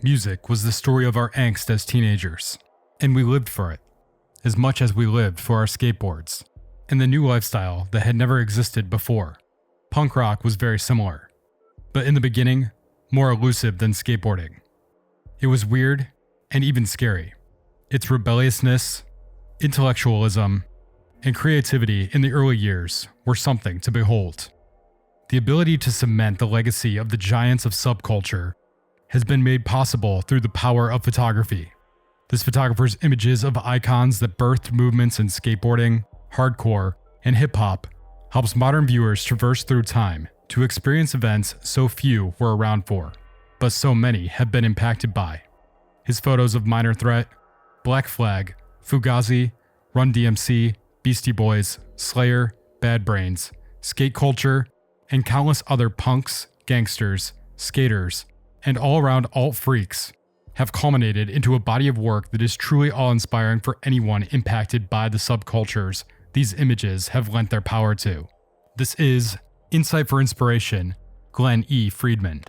Music was the story of our angst as teenagers, and we lived for it, as much as we lived for our skateboards, and the new lifestyle that had never existed before. Punk rock was very similar, but in the beginning, more elusive than skateboarding. It was weird and even scary. Its rebelliousness, intellectualism, and creativity in the early years were something to behold. The ability to cement the legacy of the giants of subculture has been made possible through the power of photography. This photographer's images of icons that birthed movements in skateboarding, hardcore, and hip-hop helps modern viewers traverse through time to experience events so few were around for, but so many have been impacted by. His photos of Minor Threat, Black Flag, Fugazi, Run-D.M.C, Beastie Boys, Slayer, Bad Brains, skate culture, and countless other punks, gangsters, skaters, and all-around alt freaks have culminated into a body of work that is truly awe-inspiring for anyone impacted by the subcultures these images have lent their power to. This is Insight for Inspiration, Glen E. Friedman.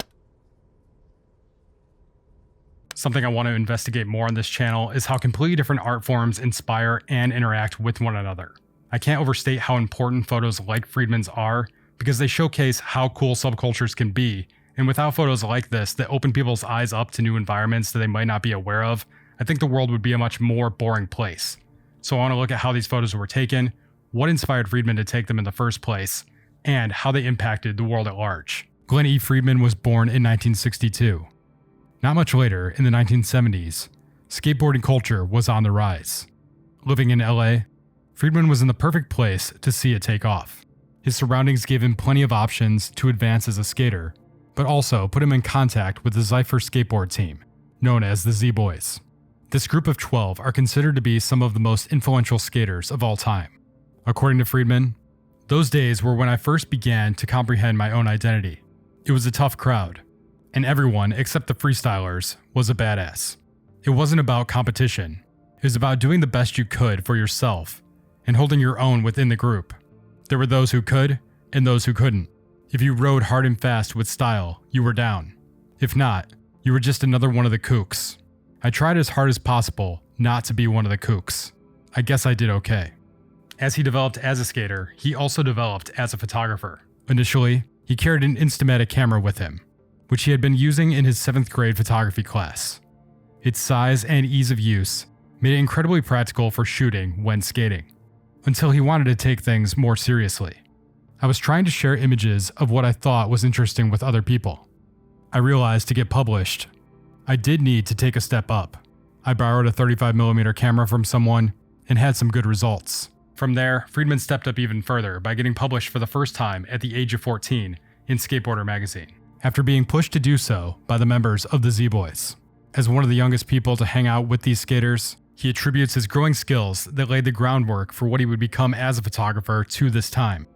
Something I want to investigate more on this channel is how completely different art forms inspire and interact with one another. I can't overstate how important photos like Friedman's are because they showcase how cool subcultures can be, and without photos like this that open people's eyes up to new environments that they might not be aware of, I think the world would be a much more boring place. So I want to look at how these photos were taken, what inspired Friedman to take them in the first place, and how they impacted the world at large. Glen E. Friedman was born in 1962. Not much later, in the 1970s, skateboarding culture was on the rise. Living in LA, Friedman was in the perfect place to see it take off. His surroundings gave him plenty of options to advance as a skater, but also put him in contact with the Zypher skateboard team, known as the Z Boys. This group of 12 are considered to be some of the most influential skaters of all time. According to Friedman, those days were when I first began to comprehend my own identity. It was a tough crowd, and everyone except the freestylers was a badass. It wasn't about competition. It was about doing the best you could for yourself and holding your own within the group. There were those who could and those who couldn't. If you rode hard and fast with style, you were down. If not, you were just another one of the kooks. I tried as hard as possible not to be one of the kooks. I guess I did okay. As he developed as a skater, he also developed as a photographer. Initially, he carried an Instamatic camera with him, which he had been using in his 7th grade photography class. Its size and ease of use made it incredibly practical for shooting when skating, until he wanted to take things more seriously. I was trying to share images of what I thought was interesting with other people. I realized to get published, I did need to take a step up. I borrowed a 35mm camera from someone and had some good results. From there, Friedman stepped up even further by getting published for the first time at the age of 14 in Skateboarder magazine, after being pushed to do so by the members of the Z Boys. As one of the youngest people to hang out with these skaters, he attributes his growing skills that laid the groundwork for what he would become as a photographer to this time,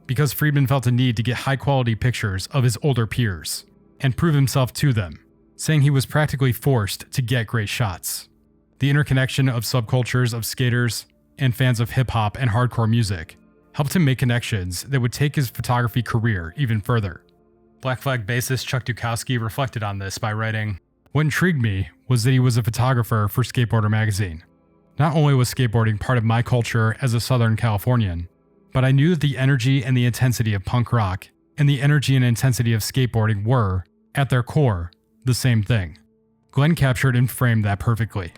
because Friedman felt a need to get high-quality pictures of his older peers and prove himself to them, saying he was practically forced to get great shots. The interconnection of subcultures of skaters and fans of hip-hop and hardcore music helped him make connections that would take his photography career even further. Black Flag bassist Chuck Dukowski reflected on this by writing, "What intrigued me was that he was a photographer for Skateboarder magazine. Not only was skateboarding part of my culture as a Southern Californian, but I knew that the energy and the intensity of punk rock and the energy and intensity of skateboarding were, at their core, the same thing." Glen captured and framed that perfectly.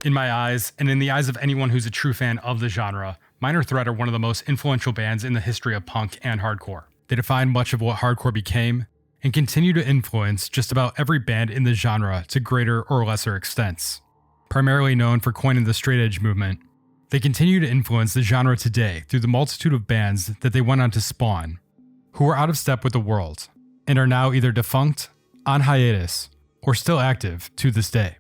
In my eyes, and in the eyes of anyone who's a true fan of the genre, Minor Threat are one of the most influential bands in the history of punk and hardcore. They defined much of what hardcore became, and continue to influence just about every band in the genre to greater or lesser extents. Primarily known for coining the straight edge movement, they continue to influence the genre today through the multitude of bands that they went on to spawn, who were out of step with the world, and are now either defunct, on hiatus, or still active to this day.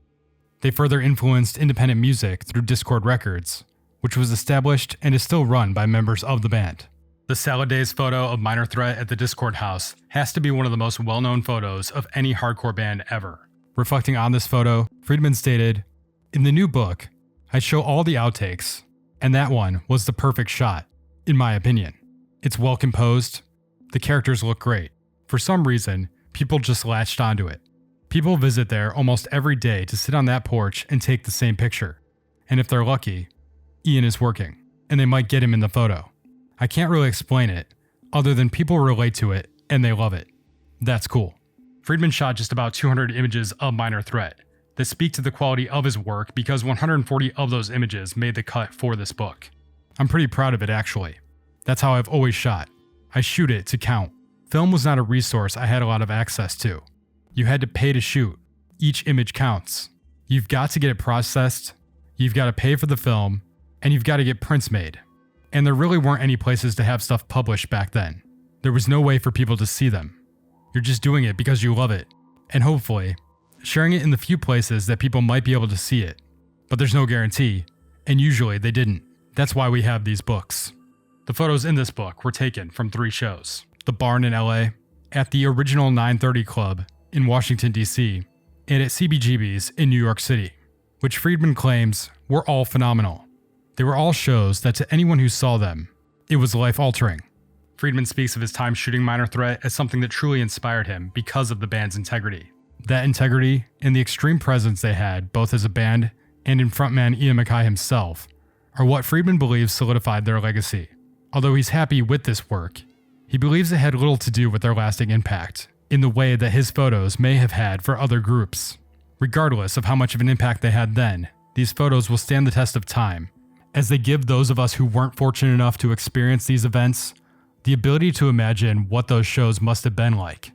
They further influenced independent music through Discord Records, which was established and is still run by members of the band. The Salad Days photo of Minor Threat at the Discord house has to be one of the most well-known photos of any hardcore band ever. Reflecting on this photo, Friedman stated, "In the new book, I show all the outtakes, and that one was the perfect shot, in my opinion. It's well composed, the characters look great. For some reason, people just latched onto it. People visit there almost every day to sit on that porch and take the same picture. And if they're lucky, Ian is working, and they might get him in the photo. I can't really explain it, other than people relate to it and they love it. That's cool. Friedman shot just about 200 images of Minor Threat that speak to the quality of his work because 140 of those images made the cut for this book. I'm pretty proud of it actually. That's how I've always shot. I shoot it to count. Film was not a resource I had a lot of access to. You had to pay to shoot. Each image counts. You've got to get it processed, you've got to pay for the film, and you've got to get prints made. And there really weren't any places to have stuff published back then. There was no way for people to see them. You're just doing it because you love it, and hopefully, sharing it in the few places that people might be able to see it. But there's no guarantee, and usually they didn't. That's why we have these books. The photos in this book were taken from 3 shows. The Barn in LA, at the original 930 Club in Washington, D.C., and at CBGB's in New York City, which Friedman claims were all phenomenal. They were all shows that to anyone who saw them, it was life-altering. Friedman speaks of his time shooting Minor Threat as something that truly inspired him because of the band's integrity. That integrity and the extreme presence they had both as a band and in frontman Ian MacKaye himself are what Friedman believes solidified their legacy. Although he's happy with this work, he believes it had little to do with their lasting impact, in the way that his photos may have had for other groups. Regardless of how much of an impact they had then, these photos will stand the test of time, as they give those of us who weren't fortunate enough to experience these events the ability to imagine what those shows must have been like.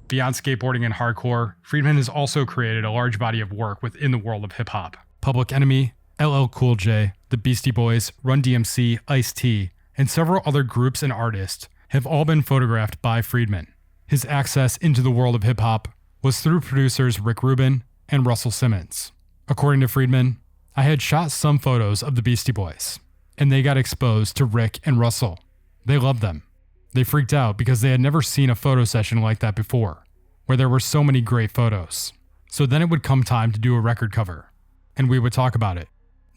Beyond skateboarding and hardcore, Friedman has also created a large body of work within the world of hip-hop. Public Enemy, LL Cool J, the Beastie Boys, Run-D.M.C, Ice-T, and several other groups and artists have all been photographed by Friedman. His access into the world of hip-hop was through producers Rick Rubin and Russell Simmons. According to Friedman, I had shot some photos of the Beastie Boys, and they got exposed to Rick and Russell. They loved them. They freaked out because they had never seen a photo session like that before, where there were so many great photos. So then it would come time to do a record cover, and we would talk about it.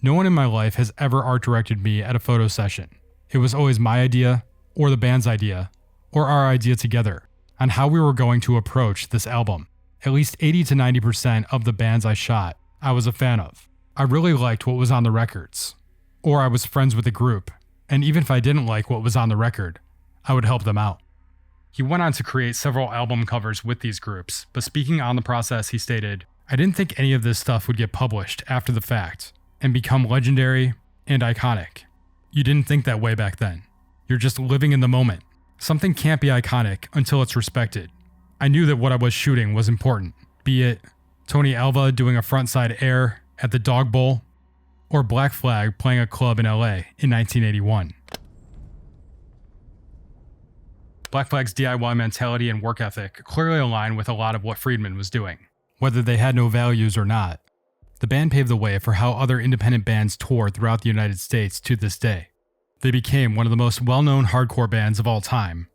No one in my life has ever art directed me at a photo session. It was always my idea, or the band's idea, or our idea together, on how we were going to approach this album. At least 80 to 90% of the bands I shot, I was a fan of. I really liked what was on the records. Or I was friends with the group, and even if I didn't like what was on the record, I would help them out. He went on to create several album covers with these groups, but speaking on the process, he stated, "I didn't think any of this stuff would get published after the fact and become legendary and iconic. You didn't think that way back then. You're just living in the moment. Something can't be iconic until it's respected. I knew that what I was shooting was important, be it Tony Alva doing a frontside air at the Dog Bowl, or Black Flag playing a club in LA in 1981. Black Flag's DIY mentality and work ethic clearly align with a lot of what Friedman was doing, whether they had no values or not. The band paved the way for how other independent bands toured throughout the United States to this day. They became one of the most well-known hardcore bands of all time,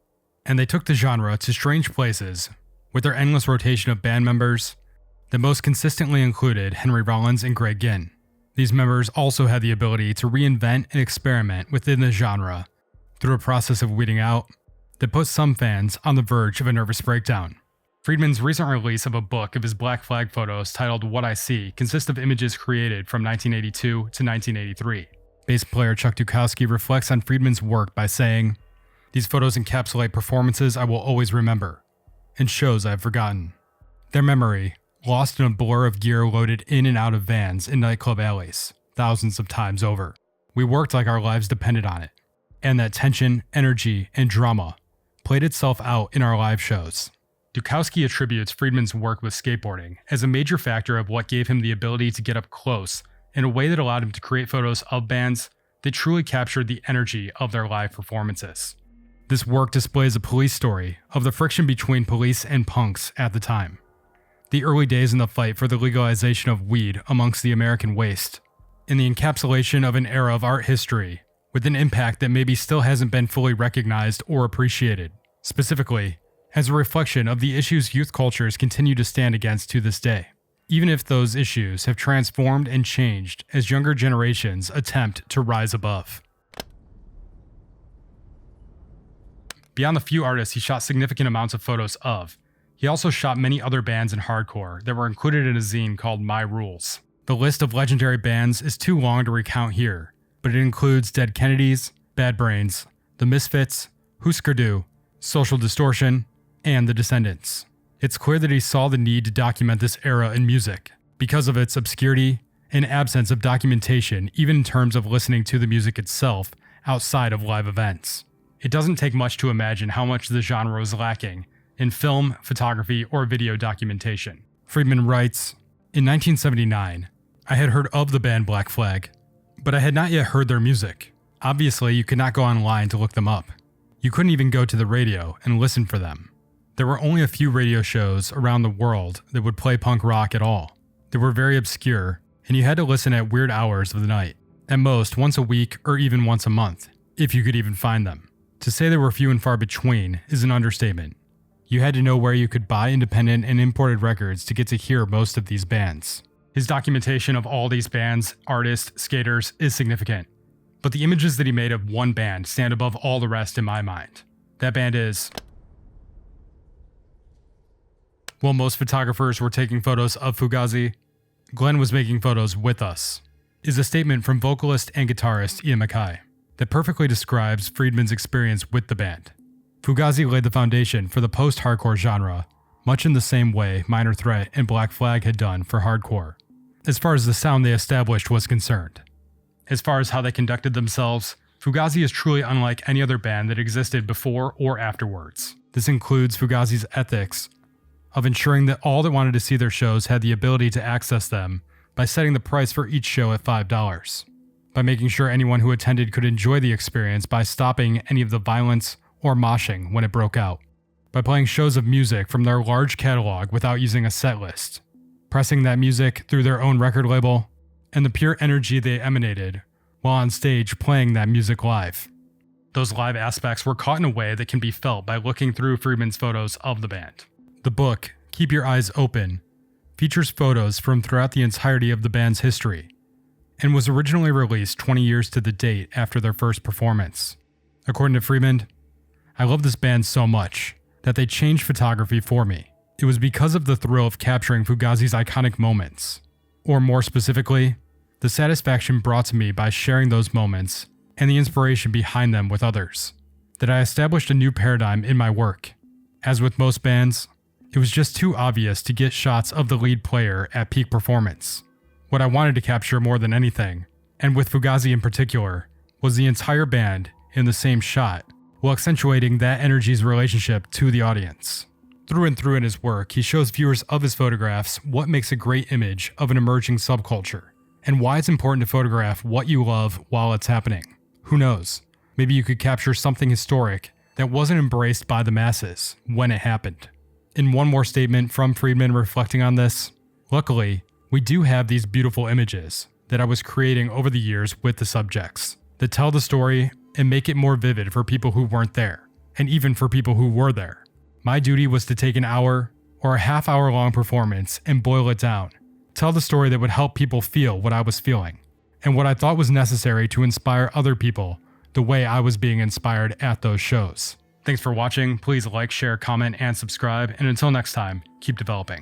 and they took the genre to strange places with their endless rotation of band members that most consistently included Henry Rollins and Greg Ginn. These members also had the ability to reinvent and experiment within the genre through a process of weeding out that put some fans on the verge of a nervous breakdown. Friedman's recent release of a book of his Black Flag photos titled What I See consists of images created from 1982 to 1983. Bass player Chuck Dukowski reflects on Friedman's work by saying, "These photos encapsulate performances I will always remember, and shows I have forgotten. Their memory, lost in a blur of gear loaded in and out of vans in nightclub alleys, thousands of times over. We worked like our lives depended on it, and that tension, energy, and drama played itself out in our live shows." Dukowski attributes Friedman's work with skateboarding as a major factor of what gave him the ability to get up close in a way that allowed him to create photos of bands that truly captured the energy of their live performances. This work displays a police story of the friction between police and punks at the time. The early days in the fight for the legalization of weed amongst the American West, and the encapsulation of an era of art history with an impact that maybe still hasn't been fully recognized or appreciated, specifically as a reflection of the issues youth cultures continue to stand against to this day, even if those issues have transformed and changed as younger generations attempt to rise above. Beyond the few artists he shot significant amounts of photos of, he also shot many other bands in hardcore that were included in a zine called My Rules. The list of legendary bands is too long to recount here, but it includes Dead Kennedys, Bad Brains, The Misfits, Husker Du, Social Distortion, and The Descendants. It's clear that he saw the need to document this era in music because of its obscurity and absence of documentation, even in terms of listening to the music itself outside of live events. It doesn't take much to imagine how much the genre was lacking in film, photography, or video documentation. Friedman writes, "In 1979, I had heard of the band Black Flag, but I had not yet heard their music. Obviously, you could not go online to look them up. You couldn't even go to the radio and listen for them. There were only a few radio shows around the world that would play punk rock at all. They were very obscure, and you had to listen at weird hours of the night, at most once a week or even once a month, if you could even find them. To say they were few and far between is an understatement. You had to know where you could buy independent and imported records to get to hear most of these bands." His documentation of all these bands, artists, skaters is significant, but the images that he made of one band stand above all the rest in my mind. That band is... While most photographers were taking photos of Fugazi, Glen was making photos with us, is a statement from vocalist and guitarist Ian MacKay that perfectly describes Friedman's experience with the band. Fugazi laid the foundation for the post-hardcore genre, much in the same way Minor Threat and Black Flag had done for hardcore, as far as the sound they established was concerned. As far as how they conducted themselves, Fugazi is truly unlike any other band that existed before or afterwards. This includes Fugazi's ethics of ensuring that all that wanted to see their shows had the ability to access them by setting the price for each show at $5, by making sure anyone who attended could enjoy the experience by stopping any of the violence or moshing when it broke out, by playing shows of music from their large catalog without using a set list, pressing that music through their own record label, and the pure energy they emanated while on stage playing that music live. Those live aspects were caught in a way that can be felt by looking through Friedman's photos of the band. The book, Keep Your Eyes Open, features photos from throughout the entirety of the band's history, and was originally released 20 years to the date after their first performance. According to Friedman, "I love this band so much that they changed photography for me. It was because of the thrill of capturing Fugazi's iconic moments, or more specifically, the satisfaction brought to me by sharing those moments and the inspiration behind them with others, that I established a new paradigm in my work. As with most bands, it was just too obvious to get shots of the lead player at peak performance. What I wanted to capture more than anything, and with Fugazi in particular, was the entire band in the same shot, while accentuating that energy's relationship to the audience." Through and through in his work, he shows viewers of his photographs what makes a great image of an emerging subculture, and why it's important to photograph what you love while it's happening. Who knows? Maybe you could capture something historic that wasn't embraced by the masses when it happened. In one more statement from Friedman reflecting on this, "Luckily, we do have these beautiful images that I was creating over the years with the subjects that tell the story and make it more vivid for people who weren't there, and even for people who were there. My duty was to take an hour or a half-hour long performance and boil it down, tell the story that would help people feel what I was feeling, and what I thought was necessary to inspire other people the way I was being inspired at those shows." Thanks for watching. Please like, share, comment, and subscribe. And until next time, keep developing.